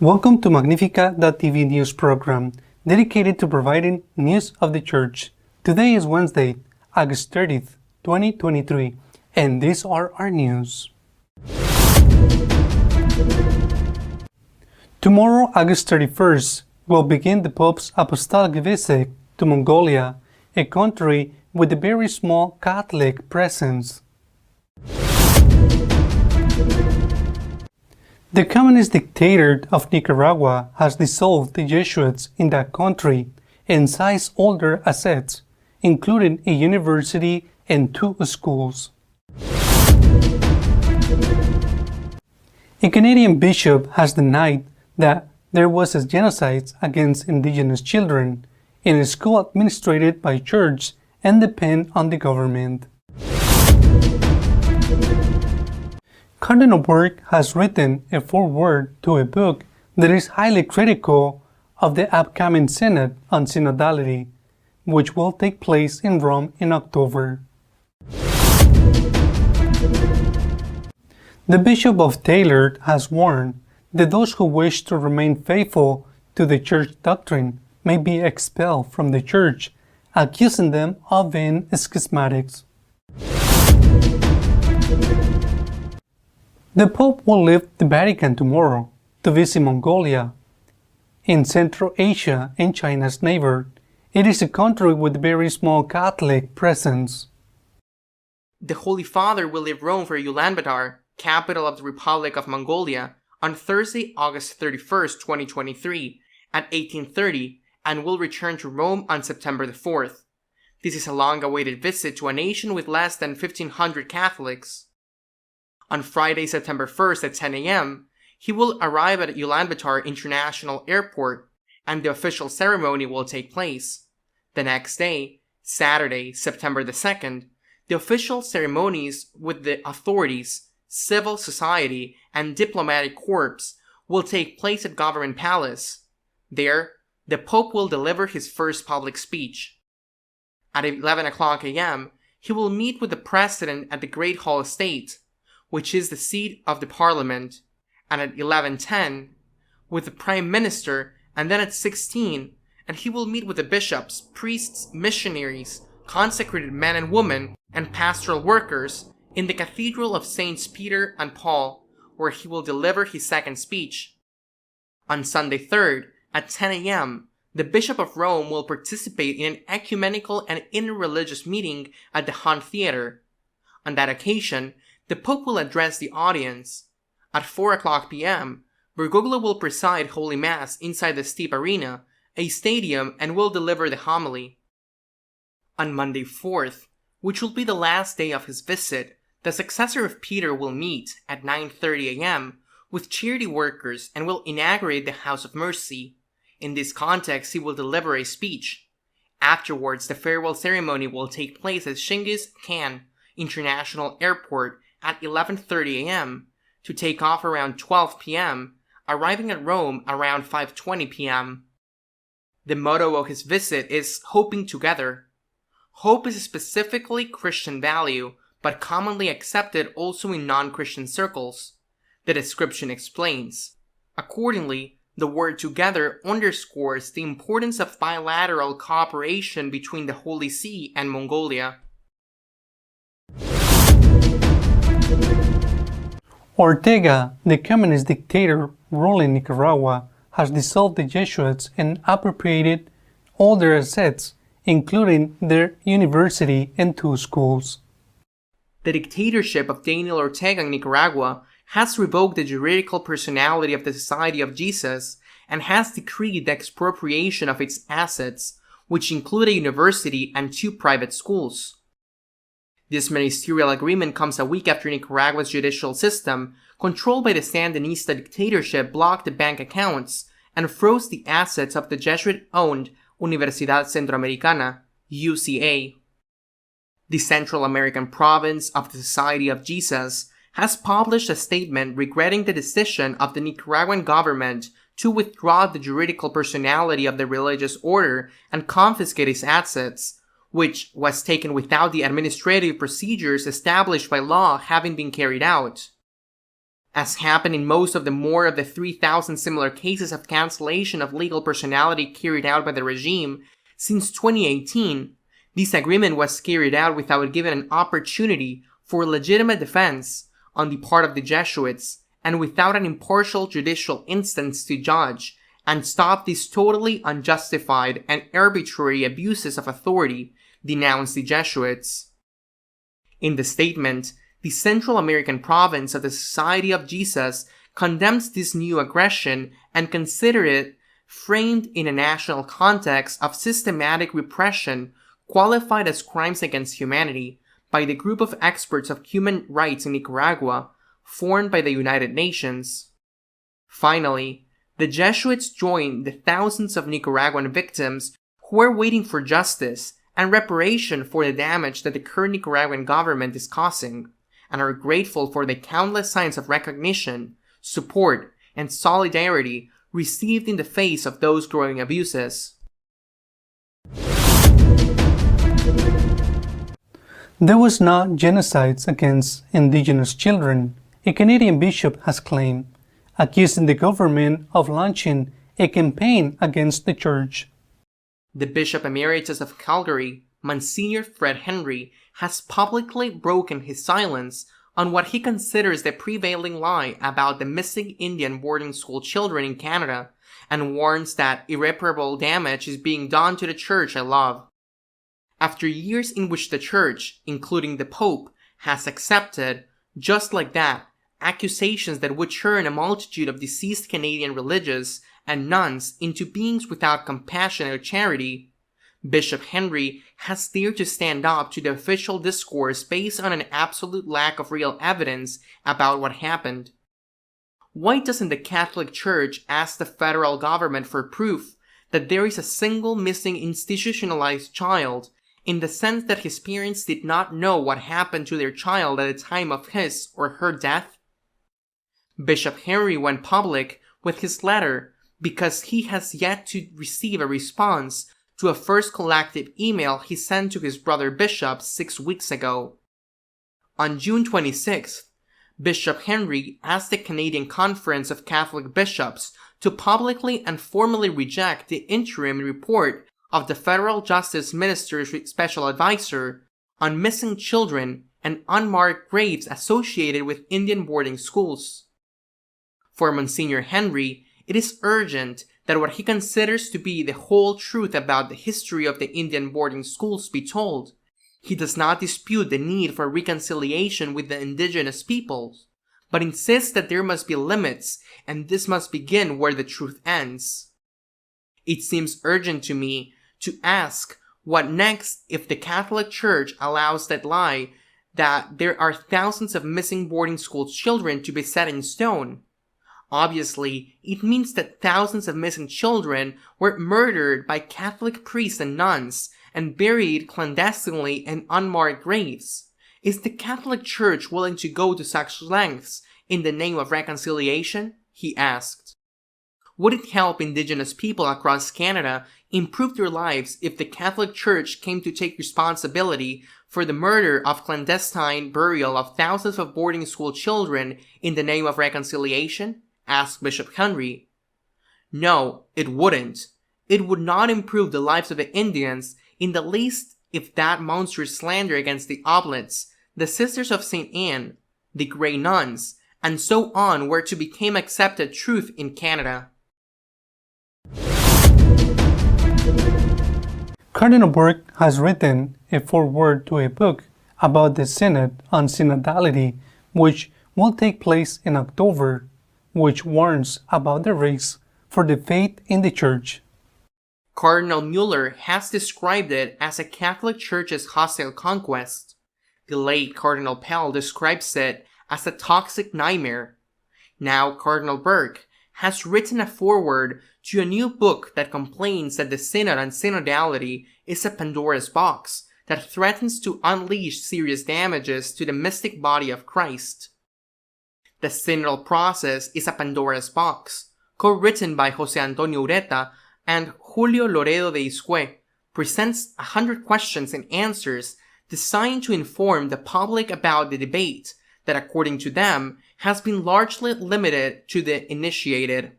Welcome to Magnificat TV news program, dedicated to providing news of the Church. Today is Wednesday, August 30th, 2023, and these are our news. Tomorrow, August 31st, will begin the Pope's apostolic visit to Mongolia, a country with a very small Catholic presence. The communist dictator of Nicaragua has dissolved the Jesuits in that country and seized older assets, including a university and 2 schools. A Canadian bishop has denied that there was a genocide against indigenous children in a school administered by church and depend on the government. Cardinal Burke has written a foreword to a book that is highly critical of the upcoming Synod on Synodality, which will take place in Rome in October. The Bishop of Taylor has warned that those who wish to remain faithful to the Church doctrine may be expelled from the Church, accusing them of being schismatics. The Pope will leave the Vatican tomorrow to visit Mongolia. In Central Asia and China's neighbor, it is a country with very small Catholic presence. The Holy Father will leave Rome for Ulaanbaatar, capital of the Republic of Mongolia, on Thursday, August 31st, 2023, at 18:30, and will return to Rome on September the 4th. This is a long-awaited visit to a nation with less than 1,500 Catholics. On Friday, September 1st at 10 a.m., he will arrive at Ulaanbaatar International Airport, and the official ceremony will take place. The next day, Saturday, September the 2nd, the official ceremonies with the authorities, civil society, and diplomatic corps will take place at Government Palace. There, the Pope will deliver his first public speech. At 11 o'clock a.m., he will meet with the President at the Great Hall Estate, which is the seat of the Parliament, and at 11:10, with the Prime Minister, and then at 16, and he will meet with the bishops, priests, missionaries, consecrated men and women, and pastoral workers in the Cathedral of Saints Peter and Paul, where he will deliver his second speech. On Sunday 3rd, at 10 a.m., the Bishop of Rome will participate in an ecumenical and interreligious meeting at the Han Theater. On that occasion, the Pope will address the audience. At 4 o'clock p.m., Bergoglio will preside Holy Mass inside the Steep Arena, a stadium, and will deliver the homily. On Monday 4th, which will be the last day of his visit, the successor of Peter will meet at 9:30 a.m. with charity workers and will inaugurate the House of Mercy. In this context, he will deliver a speech. Afterwards, the farewell ceremony will take place at Chinggis Khan International Airport at 11:30 a.m. to take off around 12 p.m., arriving at Rome around 5:20 p.m. The motto of his visit is Hoping Together. Hope is a specifically Christian value, but commonly accepted also in non-Christian circles. The description explains. Accordingly, the word together underscores the importance of bilateral cooperation between the Holy See and Mongolia. Ortega, the communist dictator ruling Nicaragua, has dissolved the Jesuits and appropriated all their assets, including their university and 2 schools. The dictatorship of Daniel Ortega in Nicaragua has revoked the juridical personality of the Society of Jesus and has decreed the expropriation of its assets, which include a university and 2 private schools. This ministerial agreement comes a week after Nicaragua's judicial system, controlled by the Sandinista dictatorship, blocked the bank accounts and froze the assets of the Jesuit-owned Universidad Centroamericana, UCA. The Central American province of the Society of Jesus has published a statement regretting the decision of the Nicaraguan government to withdraw the juridical personality of the religious order and confiscate its assets, which was taken without the administrative procedures established by law having been carried out. As happened in most of the more of the 3,000 similar cases of cancellation of legal personality carried out by the regime since 2018, this agreement was carried out without giving an opportunity for legitimate defense on the part of the Jesuits and without an impartial judicial instance to judge and stop these totally unjustified and arbitrary abuses of authority, denounced the Jesuits. In the statement, the Central American province of the Society of Jesus condemns this new aggression and considers it framed in a national context of systematic repression qualified as crimes against humanity by the group of experts of human rights in Nicaragua formed by the United Nations. Finally, the Jesuits joined the thousands of Nicaraguan victims who are waiting for justice and reparation for the damage that the current Nicaraguan government is causing, and are grateful for the countless signs of recognition, support, and solidarity received in the face of those growing abuses. There was not genocides against indigenous children, a Canadian bishop has claimed, accusing the government of launching a campaign against the church. The Bishop Emeritus of Calgary, Monsignor Fred Henry, has publicly broken his silence on what he considers the prevailing lie about the missing Indian boarding school children in Canada, and warns that irreparable damage is being done to the church I love. After years in which the church, including the Pope, has accepted, just like that, accusations that would turn a multitude of deceased Canadian religious and nuns into beings without compassion or charity, Bishop Henry has dared to stand up to the official discourse based on an absolute lack of real evidence about what happened. Why doesn't the Catholic Church ask the federal government for proof that there is a single missing institutionalized child, in the sense that his parents did not know what happened to their child at the time of his or her death? Bishop Henry went public with his letter because he has yet to receive a response to a first collective email he sent to his brother bishops 6 weeks ago. On June 26th, Bishop Henry asked the Canadian Conference of Catholic Bishops to publicly and formally reject the interim report of the Federal Justice Minister's Special Advisor on missing children and unmarked graves associated with Indian boarding schools. For Monsignor Henry, it is urgent that what he considers to be the whole truth about the history of the Indian boarding schools be told. He does not dispute the need for reconciliation with the indigenous peoples, but insists that there must be limits, and this must begin where the truth ends. It seems urgent to me to ask what next if the Catholic Church allows that lie that there are thousands of missing boarding school children to be set in stone. Obviously, it means that thousands of missing children were murdered by Catholic priests and nuns and buried clandestinely in unmarked graves. Is the Catholic Church willing to go to such lengths in the name of reconciliation? He asked. Would it help Indigenous people across Canada improve their lives if the Catholic Church came to take responsibility for the murder of clandestine burial of thousands of boarding school children in the name of reconciliation? Asked Bishop Henry. No, it wouldn't. It would not improve the lives of the Indians in the least if that monstrous slander against the Oblates, the Sisters of St. Anne, the Grey Nuns, and so on were to become accepted truth in Canada. Cardinal Burke has written a foreword to a book about the Synod on Synodality, which will take place in October, which warns about the race for the faith in the Church. Cardinal Mueller has described it as a Catholic Church's hostile conquest. The late Cardinal Pell describes it as a toxic nightmare. Now Cardinal Burke has written a foreword to a new book that complains that the Synod on Synodality is a Pandora's box that threatens to unleash serious damages to the mystic body of Christ. The synodal process is a Pandora's box, co-written by José Antonio Ureta and Julio Loredo de Isque, presents 100 questions and answers designed to inform the public about the debate that according to them has been largely limited to the initiated.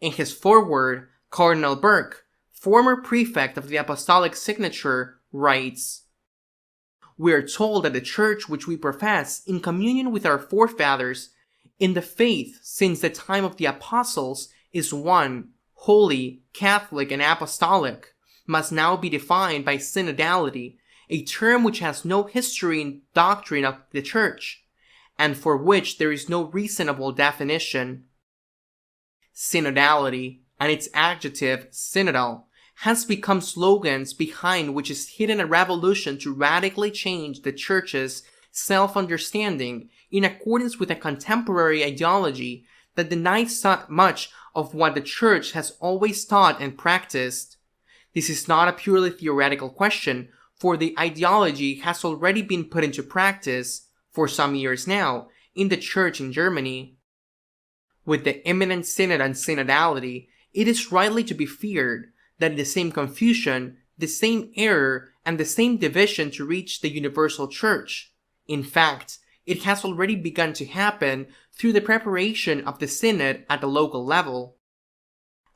In his foreword, Cardinal Burke, former prefect of the Apostolic Signature, writes, "We are told that the Church which we profess in communion with our forefathers in the faith since the time of the Apostles is one, holy, Catholic, and Apostolic, must now be defined by synodality, a term which has no history in doctrine of the Church, and for which there is no reasonable definition. Synodality, and its adjective synodal, has become slogans behind which is hidden a revolution to radically change the Church's self-understanding in accordance with a contemporary ideology that denies so much of what the Church has always taught and practiced. This is not a purely theoretical question, for the ideology has already been put into practice, for some years now, in the Church in Germany. With the imminent synod and synodality, it is rightly to be feared that the same confusion, the same error, and the same division to reach the universal Church. In fact, it has already begun to happen through the preparation of the synod at the local level.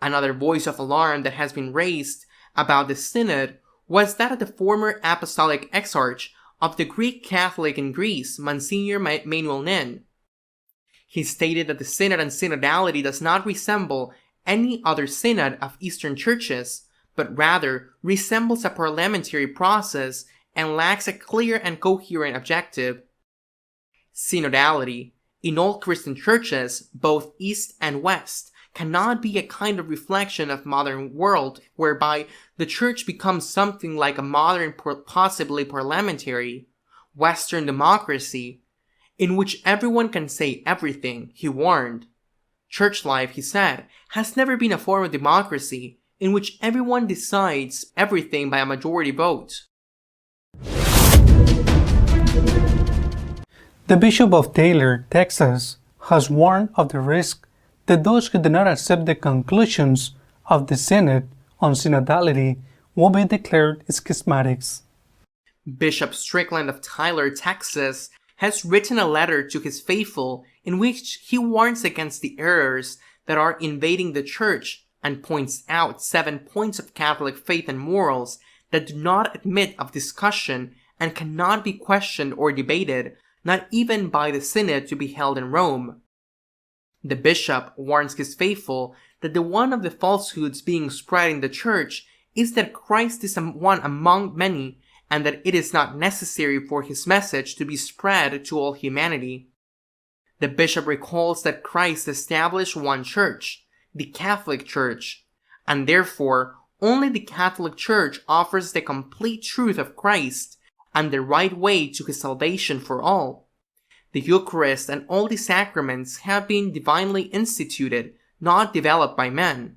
Another voice of alarm that has been raised about the synod was that of the former apostolic exarch of the Greek Catholic in Greece, Monsignor Manuel Nin. He stated that the synod and synodality does not resemble any other synod of Eastern churches, but rather resembles a parliamentary process and lacks a clear and coherent objective. Synodality, in all Christian churches, both East and West, cannot be a kind of reflection of modern world whereby the Church becomes something like a modern, possibly parliamentary, Western democracy, in which everyone can say everything, he warned. Church life, he said, has never been a form of democracy in which everyone decides everything by a majority vote. The Bishop of Taylor, Texas, has warned of the risk that those who do not accept the conclusions of the Synod on synodality will be declared schismatics. Bishop Strickland of Tyler, Texas, has written a letter to his faithful in which he warns against the errors that are invading the Church and points out 7 points of Catholic faith and morals that do not admit of discussion and cannot be questioned or debated, not even by the synod to be held in Rome. The bishop warns his faithful that the one of the falsehoods being spread in the Church is that Christ is one among many, and that it is not necessary for his message to be spread to all humanity. The bishop recalls that Christ established one church, the Catholic Church, and therefore only the Catholic Church offers the complete truth of Christ and the right way to his salvation for all. The Eucharist and all the sacraments have been divinely instituted, not developed by men.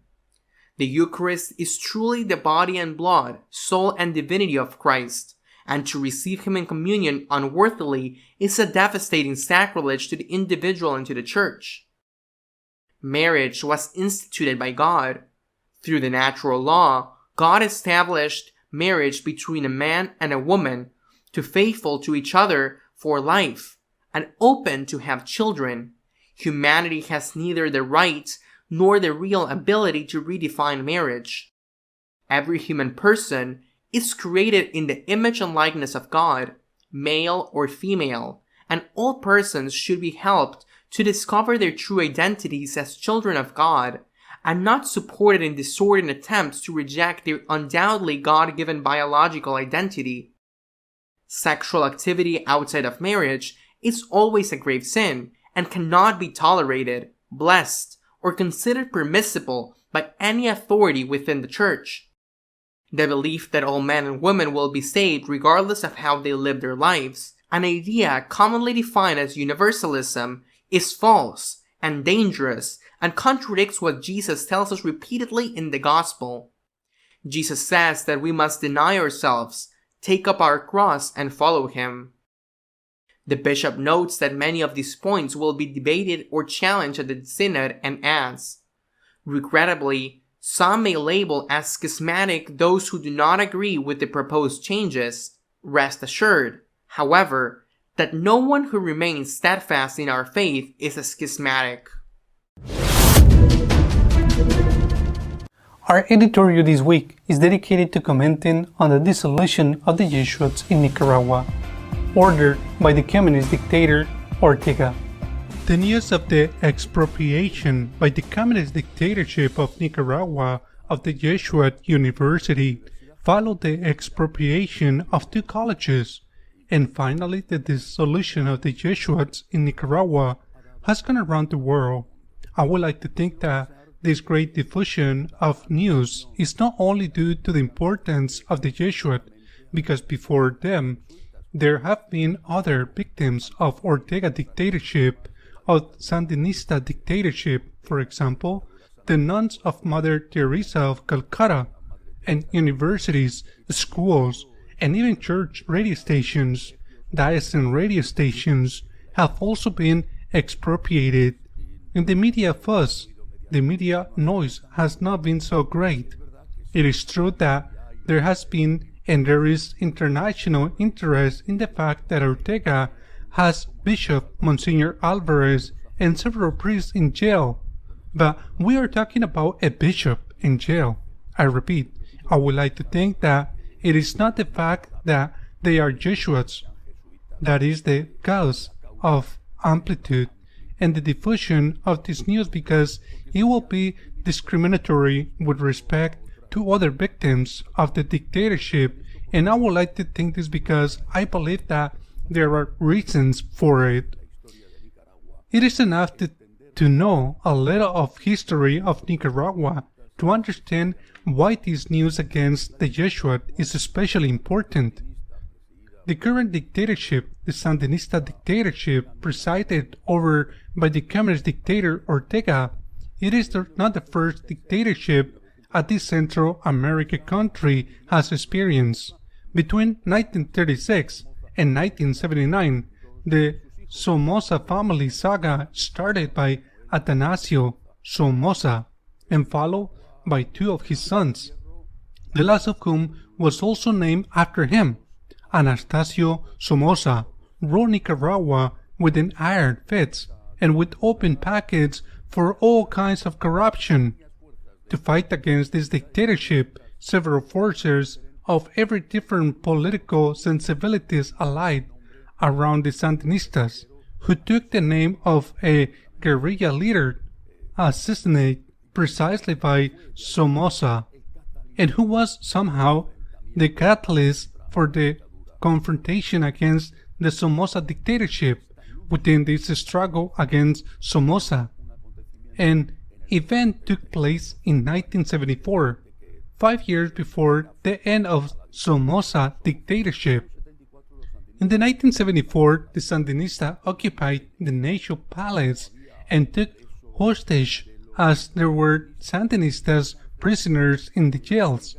The Eucharist is truly the body and blood, soul and divinity of Christ, and to receive him in communion unworthily is a devastating sacrilege to the individual and to the Church. Marriage was instituted by God. Through the natural law, God established marriage between a man and a woman, to faithful to each other for life, and open to have children. Humanity has neither the right nor the real ability to redefine marriage. Every human person is created in the image and likeness of God, male or female, and all persons should be helped to discover their true identities as children of God, and not supported in disordered attempts to reject their undoubtedly God-given biological identity. Sexual activity outside of marriage is always a grave sin and cannot be tolerated, blessed, or considered permissible by any authority within the Church. The belief that all men and women will be saved regardless of how they live their lives, an idea commonly defined as universalism, is false and dangerous and contradicts what Jesus tells us repeatedly in the Gospel. Jesus says that we must deny ourselves, take up our cross, and follow him. The bishop notes that many of these points will be debated or challenged at the synod and adds, regrettably, some may label as schismatic those who do not agree with the proposed changes. Rest assured, however, that no one who remains steadfast in our faith is a schismatic. Our editorial this week is dedicated to commenting on the dissolution of the Jesuits in Nicaragua, ordered by the communist dictator Ortega. The news of the expropriation by the communist dictatorship of Nicaragua of the Jesuit University followed the expropriation of 2 colleges, and finally the dissolution of the Jesuits in Nicaragua has gone around the world. I would like to think that this great diffusion of news is not only due to the importance of the Jesuit, because before them there have been other victims of Ortega dictatorship, of Sandinista dictatorship, for example, the nuns of Mother Teresa of Calcutta, and universities, schools, and even church radio stations, diocesan radio stations, have also been expropriated. In the media fuss, the media noise has not been so great. It is true that there has been and there is international interest in the fact that Ortega has Bishop Monsignor Alvarez and several priests in jail. But we are talking about a bishop in jail. I repeat, I would like to think that it is not the fact that they are Jesuits that is the cause of amplitude and the diffusion of this news, because it will be discriminatory with respect to other victims of the dictatorship. And I would like to think this because I believe that there are reasons for it. It is enough to know a little of history of Nicaragua to understand why this news against the Jesuit is especially important. The current dictatorship, the Sandinista dictatorship, presided over by the communist dictator Ortega, it is not the first dictatorship a this Central American country has experienced. Between 1936 and 1979, the Somoza family saga started by Atanasio Somoza and followed by 2 of his sons, the last of whom was also named after him. Anastasio Somoza ruled Nicaragua with an iron fist and with open pockets for all kinds of corruption. To fight against this dictatorship, several forces of every different political sensibilities allied around the Sandinistas, who took the name of a guerrilla leader assassinated precisely by Somoza, and who was somehow the catalyst for the confrontation against the Somoza dictatorship within this struggle against Somoza. An event took place in 1974, 5 years before the end of Somoza dictatorship. In the 1974, the Sandinista occupied the National Palace and took hostage, as there were Sandinistas prisoners in the jails.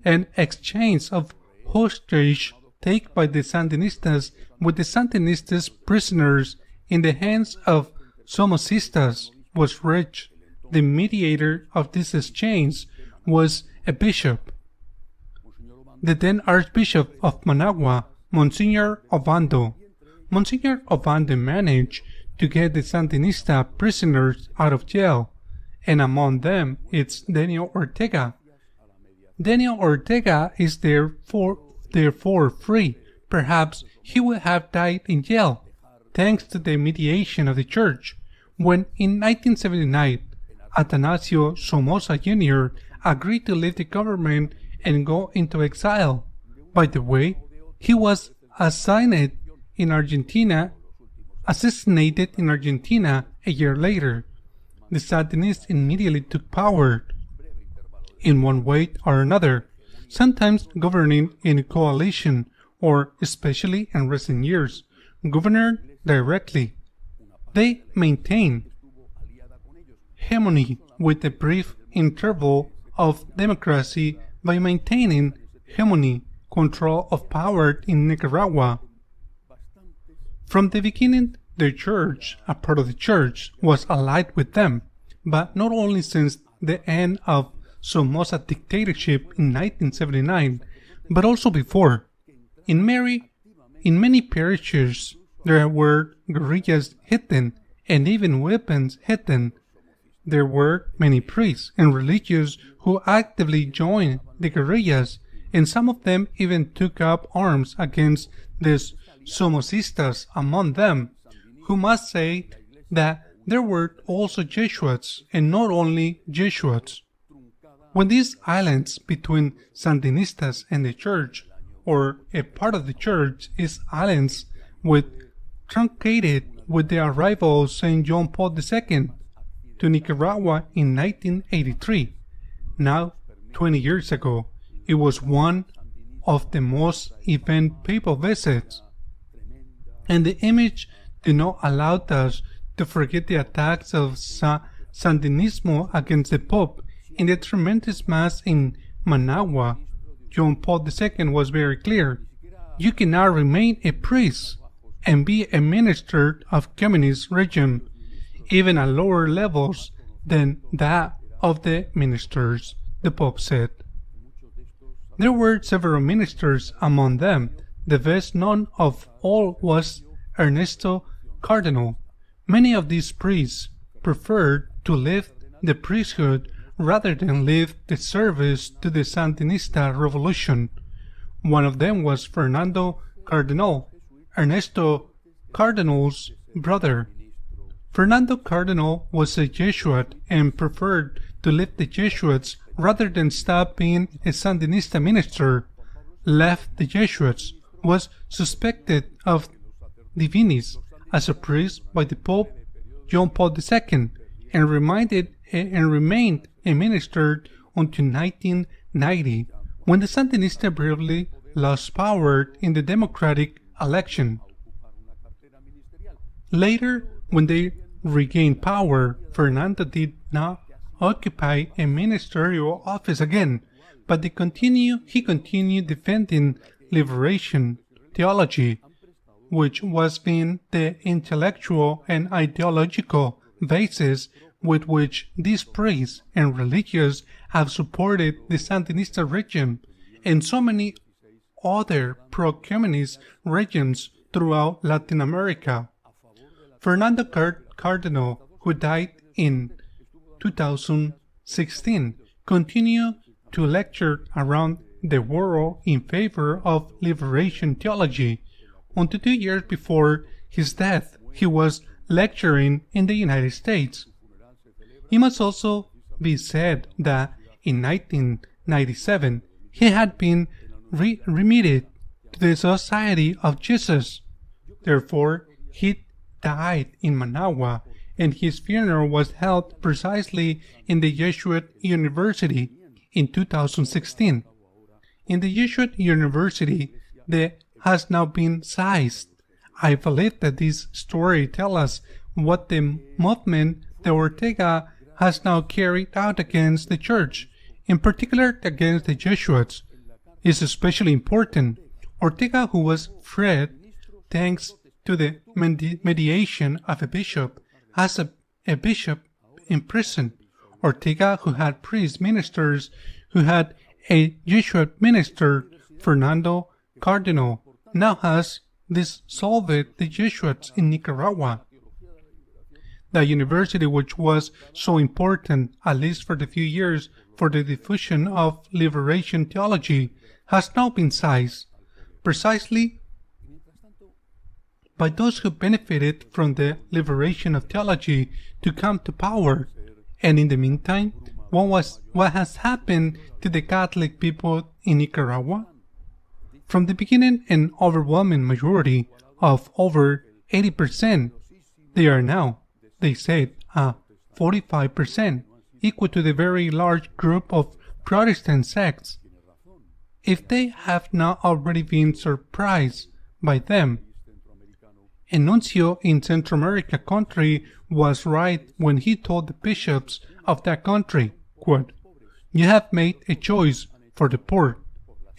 An exchange of hostage taken by the Sandinistas with the Sandinistas prisoners in the hands of Somocistas was reached. The mediator of this exchange was a bishop, the then Archbishop of Managua, Monsignor Obando. Monsignor Obando managed to get the Sandinista prisoners out of jail, and among them it's Daniel Ortega. Daniel Ortega is therefore free. Perhaps he would have died in jail, thanks to the mediation of the church, when in 1979 Atanasio Somoza Jr. agreed to leave the government and go into exile. By the way, he was assassinated in Argentina a year later. The Sandinists immediately took power, in one way or another, sometimes governing in coalition, or, especially in recent years, governed directly. They maintained hegemony with a brief interval of democracy by maintaining hegemony, control of power in Nicaragua. From the beginning, the church, a part of the church, was allied with them, but not only since the end of Somoza dictatorship in 1979, but also before. In many parishes There were guerrillas hidden and even weapons hidden. There were many priests and religious who actively joined the guerrillas, and some of them even took up arms against the Somocistas among them, who must say that there were also Jesuits, and not only Jesuits. When these islands between Sandinistas and the church, or a part of the church, is islands with truncated with the arrival of St. John Paul II to Nicaragua in 1983. Now, 20 years ago, it was one of the most event papal visits, and the image did not allow us to forget the attacks of Sandinismo against the Pope in the tremendous mass in Managua. John Paul II was very clear: you cannot remain a priest and be a minister of communist regime, even at lower levels than that of the ministers, the Pope said. There were several ministers among them. The best known of all was Ernesto Cardinal. Many of these priests preferred to leave the priesthood rather than leave the service to the Sandinista revolution. One of them was Fernando Cardinal, Ernesto Cardinal's brother. Fernando Cardinal was a Jesuit and preferred to leave the Jesuits rather than stop being a Sandinista minister. Left the Jesuits, was suspected of divinis as a priest by the Pope John Paul II, and remained a minister until 1990, when the Sandinista briefly lost power in the democratic election. Later, when they regained power, Fernando did not occupy a ministerial office again, but he continued defending liberation theology, which was being the intellectual and ideological basis with which these priests and religious have supported the Sandinista regime and so many other pro-communist regimes throughout Latin America. Fernando Cardinal, who died in 2016, continued to lecture around the world in favor of liberation theology. Until 2 years before his death, he was lecturing in the United States. It must also be said that in 1997 he had been remitted to the Society of Jesus. Therefore, he died in Managua, and his funeral was held precisely in the Jesuit University in 2016. In the Jesuit University, there has now been sized. I believe that this story tells us what the movement that Ortega has now carried out against the Church, in particular against the Jesuits, is especially important. Ortega, who was freed thanks to the mediation of a bishop, has a bishop in prison. Ortega, who had priest ministers, who had a Jesuit minister, Fernando Cardinal, now has dissolved the Jesuits in Nicaragua. The university, which was so important, at least for the few years, for the diffusion of liberation theology, has now been seized, precisely by those who benefited from the liberation of theology to come to power. And in the meantime, what has happened to the Catholic people in Nicaragua? From the beginning, an overwhelming majority of over 80%, they are now, they said, 45%, equal to the very large group of Protestant sects. If they have not already been surprised by them, a nuncio in Central America country was right when he told the bishops of that country, quote, "You have made a choice for the poor,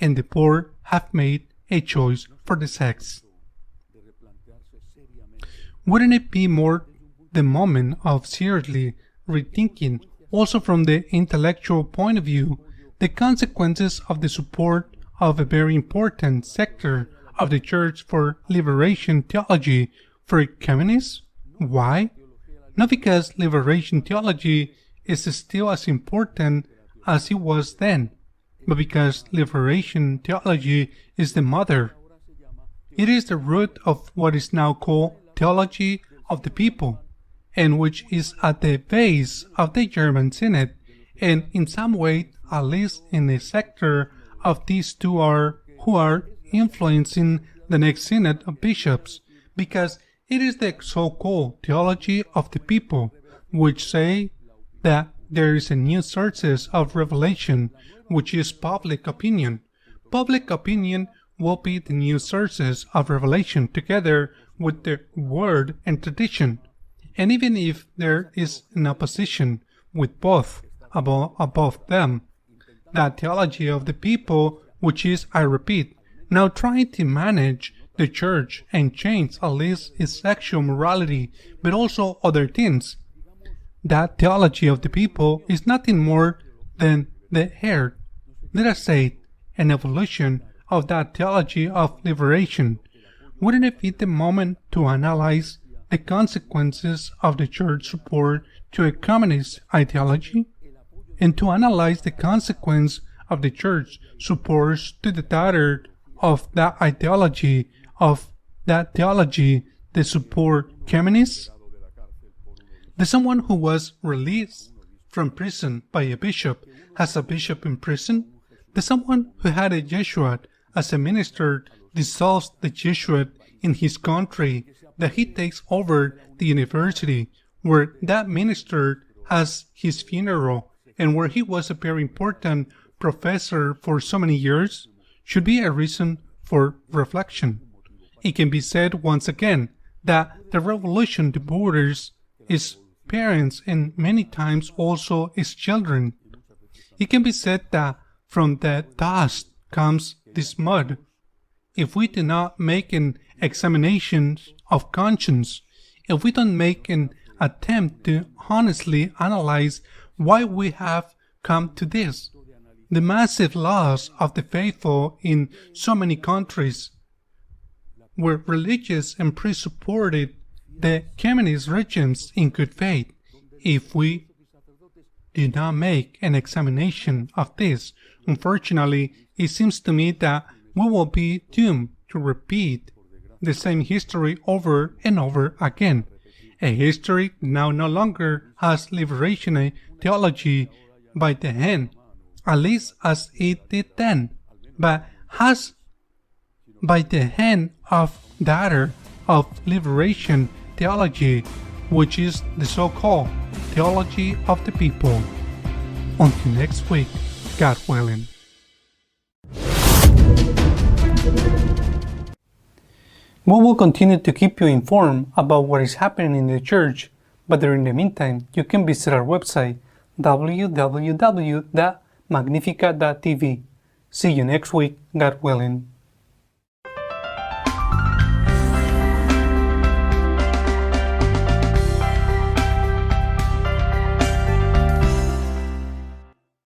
and the poor have made a choice for the sects." Wouldn't it be more the moment of seriously rethinking, also from the intellectual point of view, the consequences of the support of a very important sector of the Church for liberation theology for communists? Why? Not because liberation theology is still as important as it was then, but because liberation theology is the mother. It is the root of what is now called theology of the people, and which is at the base of the German Synod, and in some way, at least in a sector of these two who are influencing the next Synod of bishops, because it is the so-called theology of the people, which say that there is a new sources of revelation, which is public opinion. Public opinion will be the new sources of revelation together with the word and tradition. And even if there is an opposition with both above them, that theology of the people, which is, I repeat, now trying to manage the church and change at least its sexual morality, but also other things. That theology of the people is nothing more than the heir, let us say, an evolution of that theology of liberation. Wouldn't it be the moment to analyze the consequences of the church support to a communist ideology? And to analyze the consequence of the church supports to the daughter of that ideology, the support communists? The someone who was released from prison by a bishop has a bishop in prison? The someone who had a Jesuit as a minister dissolves the Jesuit in his country, that he takes over the university where that minister has his funeral and where he was a very important professor for so many years, should be a reason for reflection. It can be said once again that the revolution to borders is parents and many times also its children. It can be said that from the dust comes this mud. If we do not make an examination of conscience, if we don't make an attempt to honestly analyze why we have come to this, the massive loss of the faithful in so many countries, where religious and priests supported the communist regimes in good faith, if we do not make an examination of this, unfortunately, it seems to me that we will be doomed to repeat the same history over and over again. A history now no longer has liberation theology by the hand, at least as it did then, but has by the hand of daughter of liberation theology, which is the so-called theology of the people. Until next week, God willing. We will continue to keep you informed about what is happening in the church, but during the meantime, you can visit our website www.magnificat.tv. See you next week, God willing.